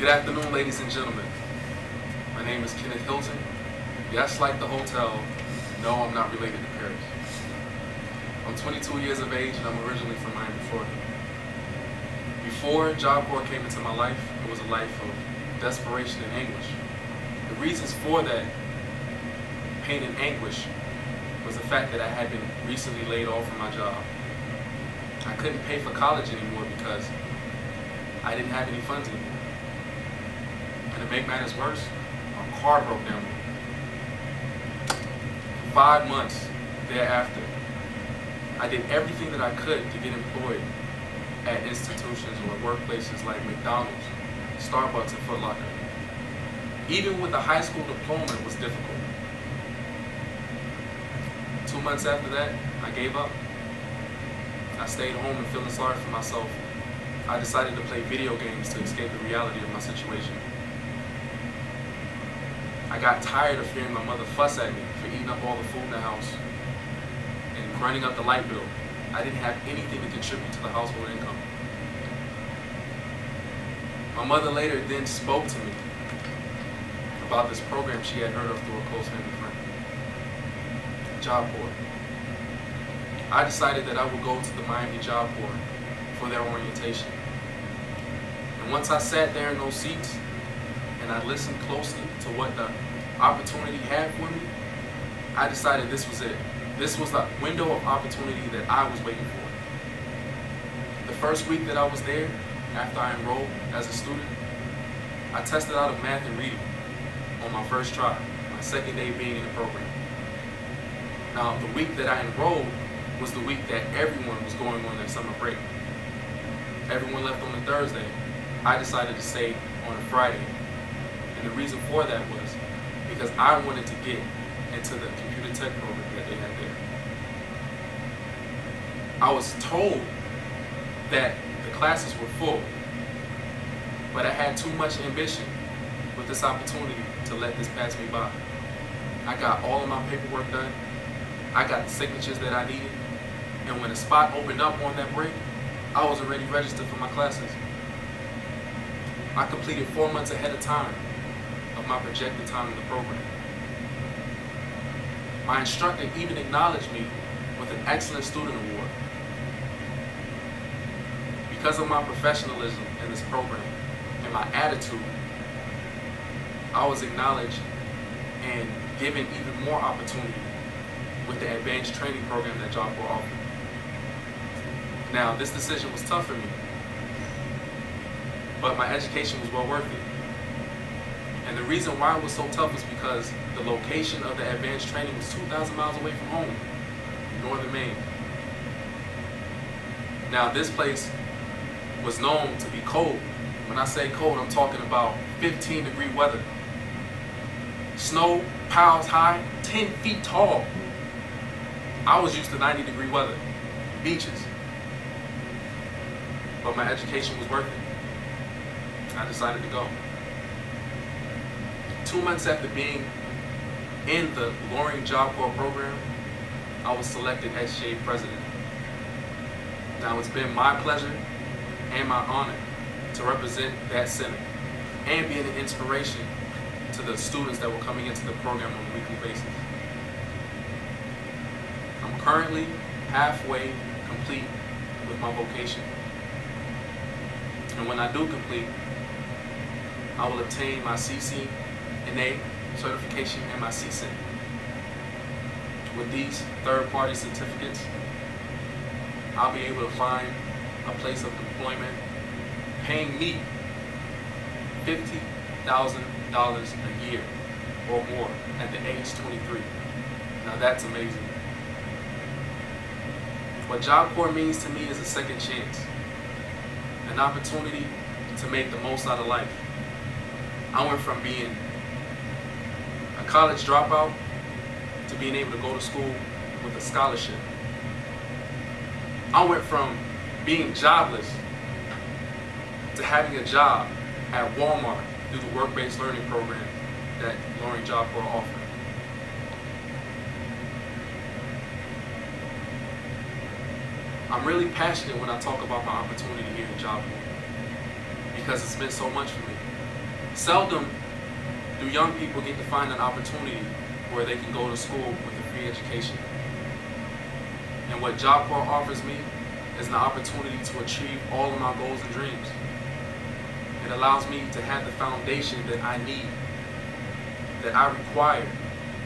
Good afternoon, ladies and gentlemen. My name is Kenneth Hilton. Yes, like the hotel, no, I'm not related to Paris. I'm 22 years of age and I'm originally from Miami, Florida. Before Job Corps came into my life, it was a life of desperation and anguish. The reasons for that pain and anguish was the fact that I had been recently laid off from my job. I couldn't pay for college anymore because I didn't have any funds anymore. And to make matters worse, my car broke down. For 5 months thereafter, I did everything that I could to get employed at institutions or workplaces like McDonald's, Starbucks, and Foot Locker. Even with a high school diploma, it was difficult. 2 months after that, I gave up. I stayed home and feeling sorry for myself. I decided to play video games to escape the reality of my situation. I got tired of hearing my mother fuss at me for eating up all the food in the house and running up the light bill. I didn't have anything to contribute to the household income. My mother later then spoke to me about this program she had heard of through a close family friend, Job Corps. I decided that I would go to the Miami Job Corps for their orientation. And once I sat there in those seats and I listened closely to what the opportunity had for me, I decided this was it. This was the window of opportunity that I was waiting for. The first week that I was there, after I enrolled as a student, I tested out of math and reading on my first try, my second day being in the program. Now, the week that I enrolled was the week that everyone was going on their summer break. Everyone left on a Thursday. I decided to stay on a Friday. And the reason for that was because I wanted to get into the computer tech program that they had there. I was told that the classes were full, but I had too much ambition with this opportunity to let this pass me by. I got all of my paperwork done. I got the signatures that I needed. And when a spot opened up on that break, I was already registered for my classes. I completed 4 months ahead of time of my projected time in the program. My instructor even acknowledged me with an Excellent Student Award. Because of my professionalism in this program and my attitude, I was acknowledged and given even more opportunity with the advanced training program that Job Corps offered. Now, this decision was tough for me, but my education was well worth it. And the reason why it was so tough was because the location of the advanced training was 2,000 miles away from home, in northern Maine. Now, this place was known to be cold. When I say cold, I'm talking about 15-degree weather. Snow piles high, 10 feet tall. I was used to 90-degree weather, beaches. But my education was worth it. I decided to go. 2 months after being in the Loring Job Corps program, I was selected SGA president. Now, it's been my pleasure and my honor to represent that center and being an inspiration to the students that were coming into the program on a weekly basis. I'm currently halfway complete with my vocation. And when I do complete, I will obtain my CCNA certification and my CSIN. With these third-party certificates, I'll be able to find a place of employment paying me $50,000 a year or more at the age 23. Now that's amazing. What Job Corps means to me is a second chance, an opportunity to make the most out of life. I went from being a college dropout to being able to go to school with a scholarship. I went from being jobless to having a job at Walmart through the work-based learning program that Loring Job Corps offered. I'm really passionate when I talk about my opportunity here in Job Corps because it's meant so much for me. Seldom do young people get to find an opportunity where they can go to school with a free education. And what Job Corps offers me is an opportunity to achieve all of my goals and dreams. It allows me to have the foundation that I need, that I require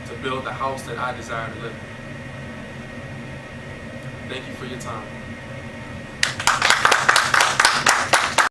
to build the house that I desire to live in. Thank you for your time.